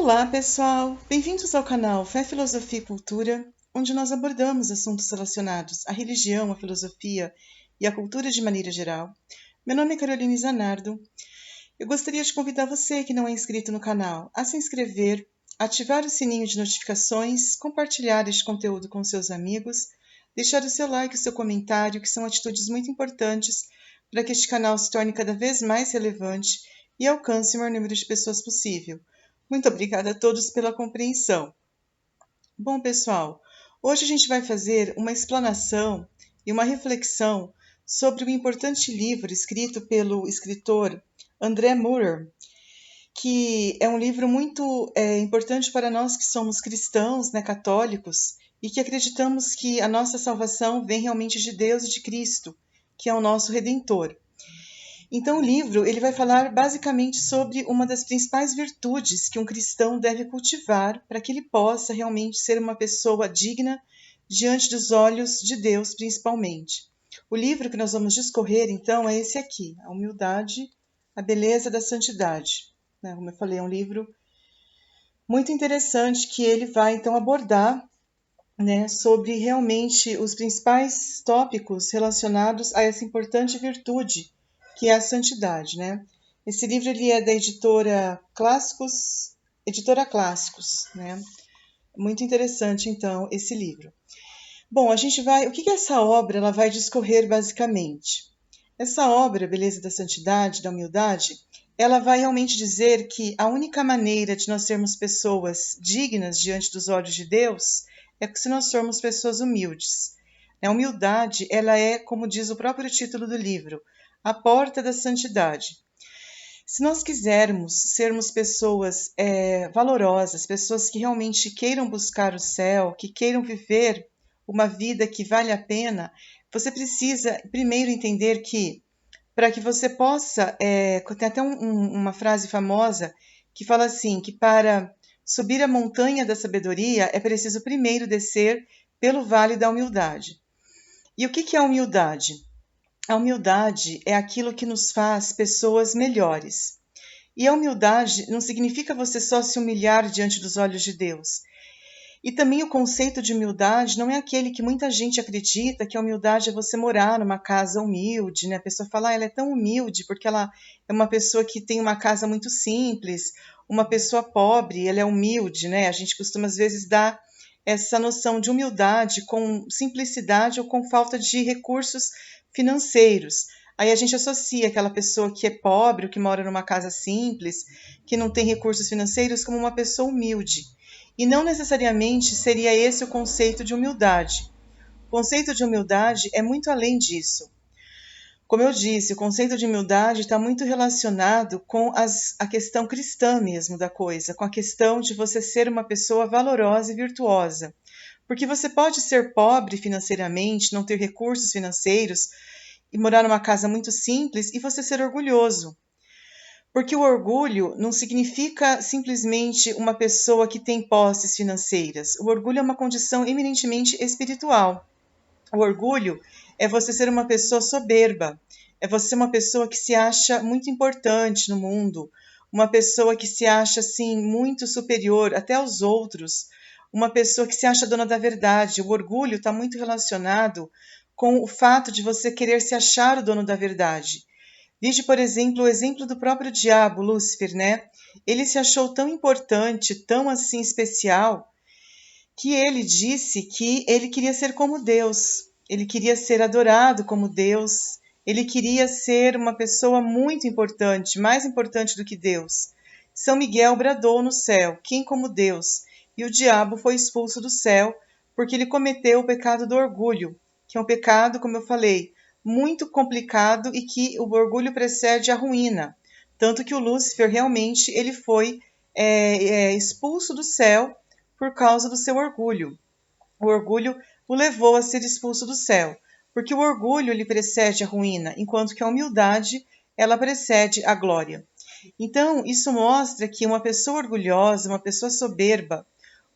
Olá, pessoal! Bem-vindos ao canal Fé, Filosofia e Cultura, onde nós abordamos assuntos relacionados à religião, à filosofia e à cultura de maneira geral. Meu nome é Caroline Zanardo. Eu gostaria de convidar você que não é inscrito no canal a se inscrever, ativar o sininho de notificações, compartilhar este conteúdo com seus amigos, deixar o seu like, o seu comentário, que são atitudes muito importantes para que este canal se torne cada vez mais relevante e alcance o maior número de pessoas possível. Muito obrigada a todos pela compreensão. Bom, pessoal, hoje a gente vai fazer uma explanação e uma reflexão sobre um importante livro escrito pelo escritor André Maurer, que é um livro muito importante para nós que somos cristãos, né, católicos, e que acreditamos que a nossa salvação vem realmente de Deus e de Cristo, que é o nosso Redentor. Então, o livro ele vai falar basicamente sobre uma das principais virtudes que um cristão deve cultivar para que ele possa realmente ser uma pessoa digna diante dos olhos de Deus, principalmente. O livro que nós vamos discorrer, então, é esse aqui, A Humildade, a Beleza da Santidade. Como eu falei, é um livro muito interessante que ele vai, então, abordar sobre realmente os principais tópicos relacionados a essa importante virtude que é a santidade, né? Esse livro ele é da editora Clássicos, né? Muito interessante, então, esse livro. Bom, o que essa obra ela vai discorrer basicamente? Essa obra, Beleza da Santidade, da Humildade, ela vai realmente dizer que a única maneira de nós sermos pessoas dignas diante dos olhos de Deus é se nós formos pessoas humildes. A humildade, ela é, como diz o próprio título do livro, a porta da santidade. Se nós quisermos sermos pessoas valorosas, pessoas que realmente queiram buscar o céu, que queiram viver uma vida que vale a pena, você precisa primeiro entender que, para que você possa, tem até uma frase famosa que fala assim, que para subir a montanha da sabedoria é preciso primeiro descer pelo vale da humildade. E o que é a humildade? A humildade é aquilo que nos faz pessoas melhores. E a humildade não significa você só se humilhar diante dos olhos de Deus. E também o conceito de humildade não é aquele que muita gente acredita, que a humildade é você morar numa casa humilde, né? A pessoa fala, ela é tão humilde porque ela é uma pessoa que tem uma casa muito simples, uma pessoa pobre, ela é humilde, né? A gente costuma às vezes dar essa noção de humildade com simplicidade ou com falta de recursos financeiros. Aí a gente associa aquela pessoa que é pobre, ou que mora numa casa simples, que não tem recursos financeiros, como uma pessoa humilde. E não necessariamente seria esse o conceito de humildade. O conceito de humildade é muito além disso. Como eu disse, o conceito de humildade está muito relacionado com a questão cristã mesmo da coisa, com a questão de você ser uma pessoa valorosa e virtuosa. Porque você pode ser pobre financeiramente, não ter recursos financeiros e morar numa casa muito simples e você ser orgulhoso. Porque o orgulho não significa simplesmente uma pessoa que tem posses financeiras. O orgulho é uma condição eminentemente espiritual. O orgulho é você ser uma pessoa soberba, é você ser uma pessoa que se acha muito importante no mundo, uma pessoa que se acha assim muito superior até aos outros, uma pessoa que se acha dona da verdade. O orgulho está muito relacionado com o fato de você querer se achar o dono da verdade. Vide, por exemplo, o exemplo do próprio diabo, Lúcifer, né? Ele se achou tão importante, tão assim especial, que ele disse que ele queria ser como Deus, ele queria ser adorado como Deus, ele queria ser uma pessoa muito importante, mais importante do que Deus. São Miguel bradou no céu, quem como Deus? E o diabo foi expulso do céu porque ele cometeu o pecado do orgulho, que é um pecado, como eu falei, muito complicado e que o orgulho precede a ruína. Tanto que o Lúcifer realmente ele foi expulso do céu por causa do seu orgulho. O orgulho o levou a ser expulso do céu, porque o orgulho lhe precede a ruína, enquanto que a humildade ela precede a glória. Então, isso mostra que uma pessoa orgulhosa, uma pessoa soberba,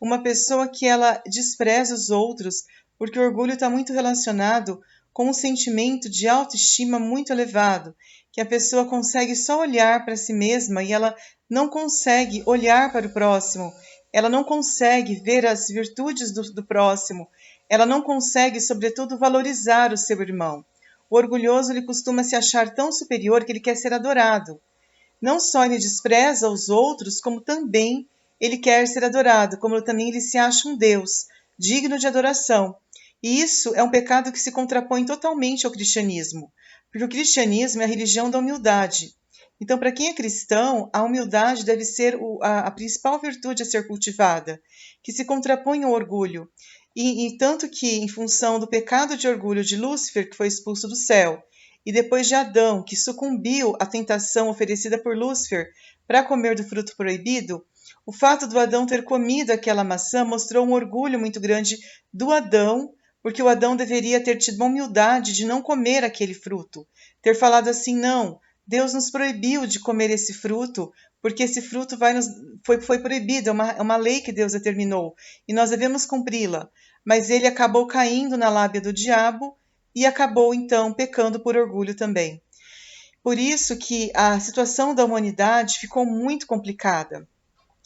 uma pessoa que ela despreza os outros, porque o orgulho está muito relacionado com um sentimento de autoestima muito elevado, que a pessoa consegue só olhar para si mesma e ela não consegue olhar para o próximo, ela não consegue ver as virtudes do próximo, ela não consegue, sobretudo, valorizar o seu irmão. O orgulhoso ele costuma se achar tão superior que ele quer ser adorado. Não só ele despreza os outros, como também ele quer ser adorado, como também ele se acha um Deus, digno de adoração. E isso é um pecado que se contrapõe totalmente ao cristianismo, porque o cristianismo é a religião da humildade. Então, para quem é cristão, a humildade deve ser a principal virtude a ser cultivada, que se contrapõe ao orgulho. E tanto que, em função do pecado de orgulho de Lúcifer, que foi expulso do céu, e depois de Adão, que sucumbiu à tentação oferecida por Lúcifer para comer do fruto proibido, o fato do Adão ter comido aquela maçã mostrou um orgulho muito grande do Adão, porque o Adão deveria ter tido a humildade de não comer aquele fruto, ter falado assim: não, Deus nos proibiu de comer esse fruto, porque esse fruto foi proibido, é uma lei que Deus determinou, e nós devemos cumpri-la. Mas ele acabou caindo na lábia do diabo e acabou, então, pecando por orgulho também. Por isso que a situação da humanidade ficou muito complicada.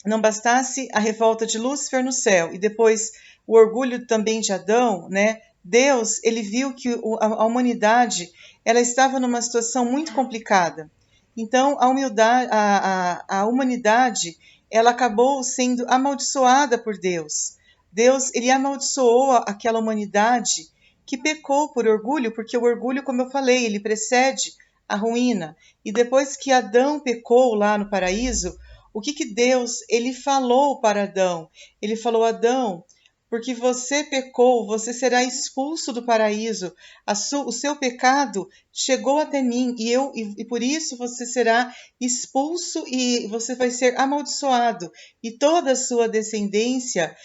Não bastasse a revolta de Lúcifer no céu e depois o orgulho também de Adão, né? Deus, ele viu que a humanidade ela estava numa situação muito complicada. Então, a humanidade, ela acabou sendo amaldiçoada por Deus. Deus, ele amaldiçoou aquela humanidade que pecou por orgulho, porque o orgulho, como eu falei, ele precede a ruína. E depois que Adão pecou lá no paraíso, o que Deus ele falou para Adão? Ele falou: Adão, porque você pecou, você será expulso do paraíso. O seu pecado chegou até mim e por isso você será expulso e você vai ser amaldiçoado. E toda a sua descendência,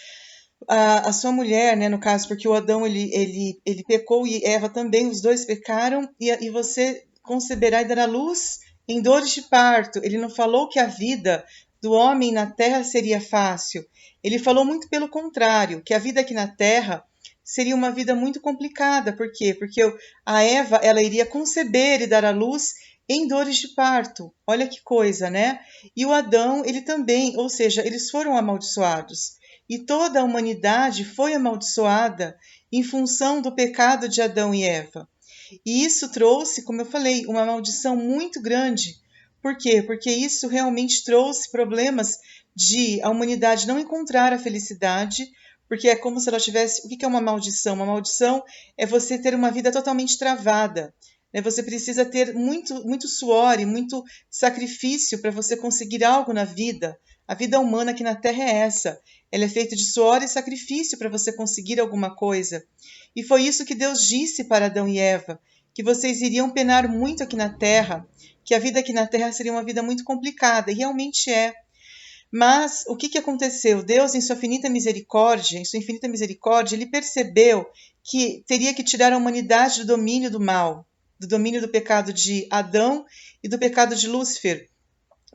a sua mulher, né, no caso, porque o Adão ele pecou e Eva também, os dois pecaram, e você conceberá e dará luz em dores de parto. Ele não falou que a vida do homem na terra seria fácil. Ele falou muito pelo contrário, que a vida aqui na terra seria uma vida muito complicada. Por quê? Porque a Eva ela iria conceber e dar à luz em dores de parto. Olha que coisa, né? E o Adão, ele também, ou seja, eles foram amaldiçoados. E toda a humanidade foi amaldiçoada em função do pecado de Adão e Eva. E isso trouxe, como eu falei, uma maldição muito grande. Por quê? Porque isso realmente trouxe problemas de a humanidade não encontrar a felicidade, porque é como se ela tivesse. O que é uma maldição? Uma maldição é você ter uma vida totalmente travada. Né? Você precisa ter muito suor e muito sacrifício para você conseguir algo na vida. A vida humana aqui na Terra é essa. Ela é feita de suor e sacrifício para você conseguir alguma coisa. E foi isso que Deus disse para Adão e Eva, que vocês iriam penar muito aqui na Terra, que a vida aqui na Terra seria uma vida muito complicada, e realmente é. Mas o que aconteceu? Deus, em sua infinita misericórdia, ele percebeu que teria que tirar a humanidade do domínio do mal, do domínio do pecado de Adão e do pecado de Lúcifer.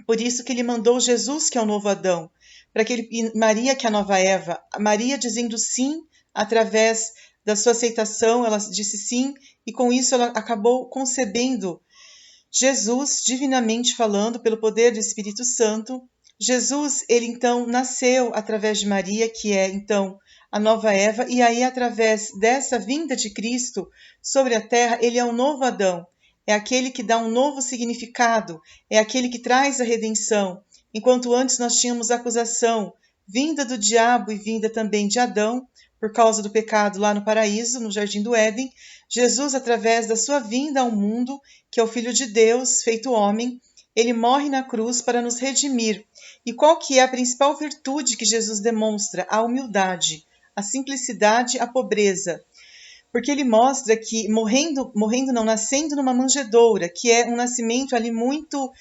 Por isso que ele mandou Jesus, que é o novo Adão, para que e Maria, que é a nova Eva. Maria dizendo sim através da sua aceitação, ela disse sim, e com isso ela acabou concebendo Jesus, divinamente falando, pelo poder do Espírito Santo. Jesus, ele então nasceu através de Maria, que é então a nova Eva, e aí através dessa vinda de Cristo sobre a terra, ele é um novo Adão. É aquele que dá um novo significado, é aquele que traz a redenção. Enquanto antes nós tínhamos acusação vinda do diabo e vinda também de Adão, por causa do pecado lá no paraíso, no jardim do Éden, Jesus, através da sua vinda ao mundo, que é o Filho de Deus, feito homem, ele morre na cruz para nos redimir. E qual que é a principal virtude que Jesus demonstra? A humildade, a simplicidade, a pobreza. Porque ele mostra que nascendo numa manjedoura, que é um nascimento ali muito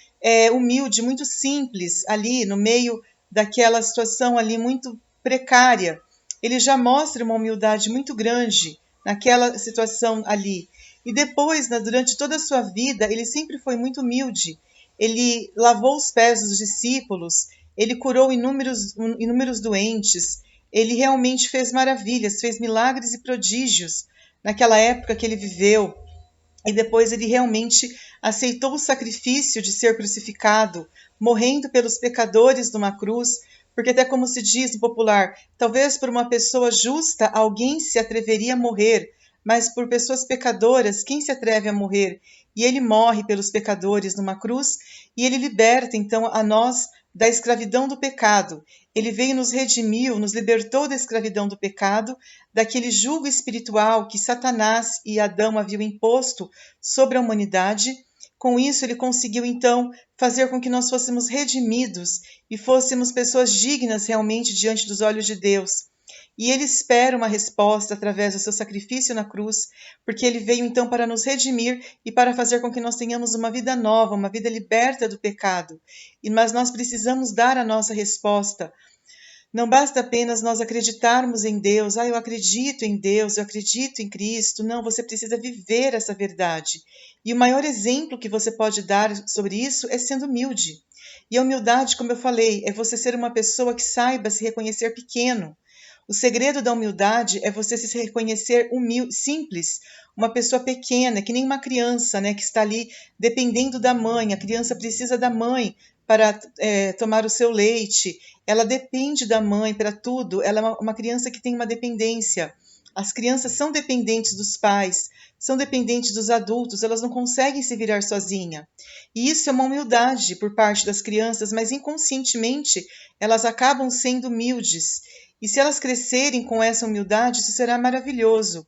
humilde, muito simples, ali no meio daquela situação ali muito precária. Ele já mostra uma humildade muito grande naquela situação ali. E depois, durante toda a sua vida, ele sempre foi muito humilde. Ele lavou os pés dos discípulos, ele curou inúmeros doentes, ele realmente fez maravilhas, fez milagres e prodígios naquela época que ele viveu, e depois ele realmente aceitou o sacrifício de ser crucificado, morrendo pelos pecadores numa cruz, porque até como se diz no popular, talvez por uma pessoa justa alguém se atreveria a morrer, mas por pessoas pecadoras, quem se atreve a morrer? E ele morre pelos pecadores numa cruz, e ele liberta então a nós da escravidão do pecado. Ele veio nos redimiu, nos libertou da escravidão do pecado, daquele jugo espiritual que Satanás e Adão haviam imposto sobre a humanidade. Com isso, ele conseguiu então fazer com que nós fôssemos redimidos e fôssemos pessoas dignas realmente diante dos olhos de Deus. E ele espera uma resposta através do seu sacrifício na cruz, porque ele veio então para nos redimir e para fazer com que nós tenhamos uma vida nova, uma vida liberta do pecado. Mas nós precisamos dar a nossa resposta. Não basta apenas nós acreditarmos em Deus, eu acredito em Deus, eu acredito em Cristo. Não, você precisa viver essa verdade. E o maior exemplo que você pode dar sobre isso é sendo humilde. E a humildade, como eu falei, é você ser uma pessoa que saiba se reconhecer pequeno. O segredo da humildade é você se reconhecer humilde, simples, uma pessoa pequena, que nem uma criança, né, que está ali dependendo da mãe. A criança precisa da mãe para tomar o seu leite, ela depende da mãe para tudo, ela é uma criança que tem uma dependência. As crianças são dependentes dos pais, são dependentes dos adultos, elas não conseguem se virar sozinha. E isso é uma humildade por parte das crianças, mas inconscientemente elas acabam sendo humildes. E se elas crescerem com essa humildade, isso será maravilhoso.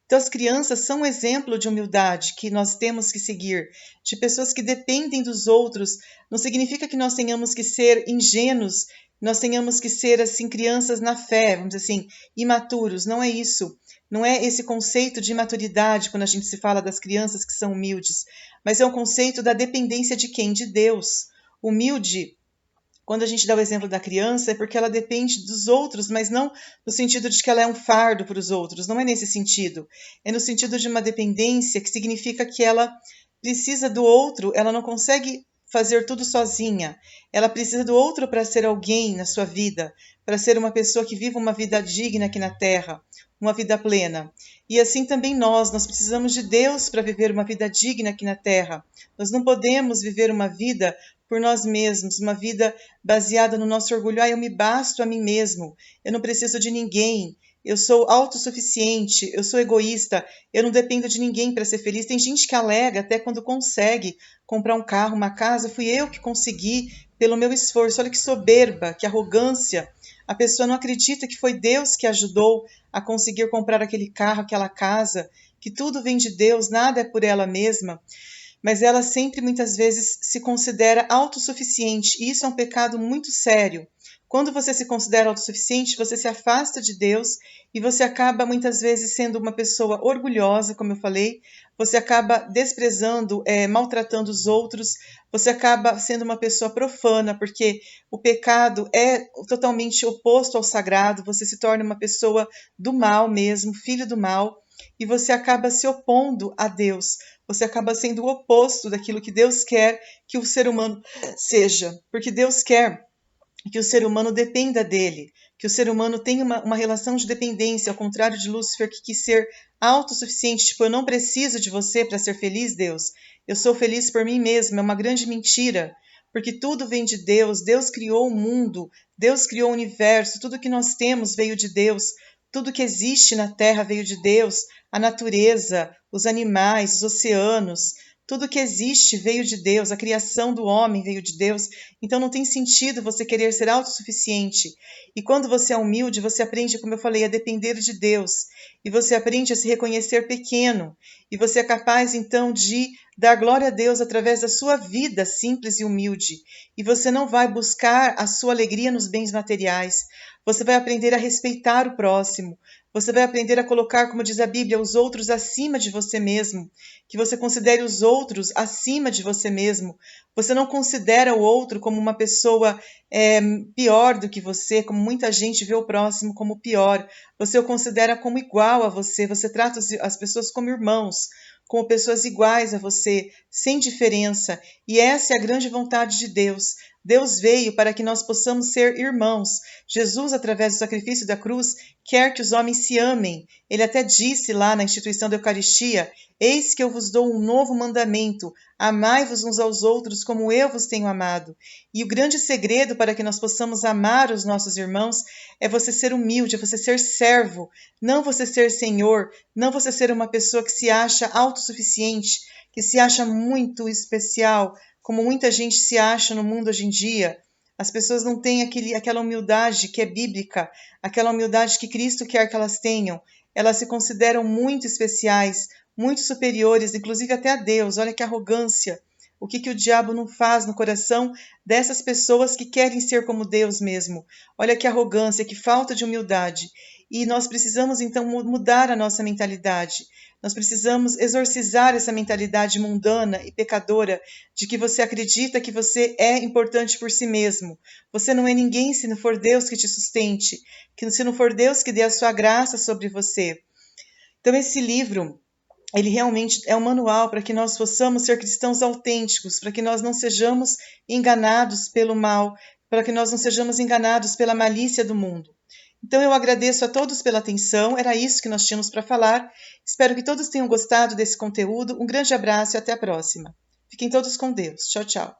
Então, as crianças são um exemplo de humildade que nós temos que seguir, de pessoas que dependem dos outros. Não significa que nós tenhamos que ser ingênuos, nós tenhamos que ser, assim, crianças na fé, vamos dizer assim, imaturos. Não é isso. Não é esse conceito de imaturidade quando a gente se fala das crianças que são humildes, mas é o conceito da dependência de quem? De Deus. Humilde, quando a gente dá o exemplo da criança, é porque ela depende dos outros, mas não no sentido de que ela é um fardo para os outros, não é nesse sentido. É no sentido de uma dependência que significa que ela precisa do outro, ela não consegue fazer tudo sozinha. Ela precisa do outro para ser alguém na sua vida, para ser uma pessoa que viva uma vida digna aqui na Terra, uma vida plena. E assim também nós precisamos de Deus para viver uma vida digna aqui na Terra. Nós não podemos viver uma vida por nós mesmos, uma vida baseada no nosso orgulho. Eu me basto a mim mesmo, eu não preciso de ninguém, eu sou autossuficiente, eu sou egoísta, eu não dependo de ninguém para ser feliz. Tem gente que alega até quando consegue comprar um carro, uma casa, fui eu que consegui pelo meu esforço. Olha que soberba, que arrogância. A pessoa não acredita que foi Deus que ajudou a conseguir comprar aquele carro, aquela casa, que tudo vem de Deus, nada é por ela mesma. Mas ela sempre, muitas vezes, se considera autossuficiente, e isso é um pecado muito sério. Quando você se considera autossuficiente, você se afasta de Deus e você acaba, muitas vezes, sendo uma pessoa orgulhosa, como eu falei, você acaba desprezando, maltratando os outros, você acaba sendo uma pessoa profana, porque o pecado é totalmente oposto ao sagrado, você se torna uma pessoa do mal mesmo, filho do mal, e você acaba se opondo a Deus. Você acaba sendo o oposto daquilo que Deus quer que o ser humano seja, porque Deus quer que o ser humano dependa dele, que o ser humano tenha uma relação de dependência, ao contrário de Lúcifer, que quis ser autossuficiente, tipo, eu não preciso de você para ser feliz, Deus, eu sou feliz por mim mesmo. É uma grande mentira, porque tudo vem de Deus, Deus criou o mundo, Deus criou o universo, tudo que nós temos veio de Deus, tudo que existe na Terra veio de Deus, a natureza, os animais, os oceanos, tudo que existe veio de Deus, a criação do homem veio de Deus. Então não tem sentido você querer ser autossuficiente. E quando você é humilde, você aprende, como eu falei, a depender de Deus. E você aprende a se reconhecer pequeno. E você é capaz, então, de dar glória a Deus através da sua vida simples e humilde. E você não vai buscar a sua alegria nos bens materiais. Você vai aprender a respeitar o próximo. Você vai aprender a colocar, como diz a Bíblia, os outros acima de você mesmo. Que você considere os outros acima de você mesmo. Você não considera o outro como uma pessoa pior do que você, como muita gente vê o próximo como pior. Você o considera como igual a você. Você trata as pessoas como irmãos, como pessoas iguais a você, sem diferença. E essa é a grande vontade de Deus. Deus veio para que nós possamos ser irmãos. Jesus, através do sacrifício da cruz, quer que os homens se amem. Ele até disse lá na instituição da Eucaristia: Eis que eu vos dou um novo mandamento, amai-vos uns aos outros como eu vos tenho amado. E o grande segredo para que nós possamos amar os nossos irmãos é você ser humilde, é você ser servo, não você ser senhor, não você ser uma pessoa que se acha autossuficiente, que se acha muito especial, como muita gente se acha no mundo hoje em dia. As pessoas não têm aquela humildade que é bíblica, aquela humildade que Cristo quer que elas tenham. Elas se consideram muito especiais, muito superiores, inclusive até a Deus. Olha que arrogância. O que o diabo não faz no coração dessas pessoas que querem ser como Deus mesmo. Olha que arrogância, que falta de humildade. E nós precisamos, então, mudar a nossa mentalidade. Nós precisamos exorcizar essa mentalidade mundana e pecadora de que você acredita que você é importante por si mesmo. Você não é ninguém se não for Deus que te sustente, que se não for Deus que dê a sua graça sobre você. Então, esse livro, ele realmente é um manual para que nós possamos ser cristãos autênticos, para que nós não sejamos enganados pelo mal, para que nós não sejamos enganados pela malícia do mundo. Então eu agradeço a todos pela atenção, era isso que nós tínhamos para falar. Espero que todos tenham gostado desse conteúdo. Um grande abraço e até a próxima. Fiquem todos com Deus. Tchau, tchau.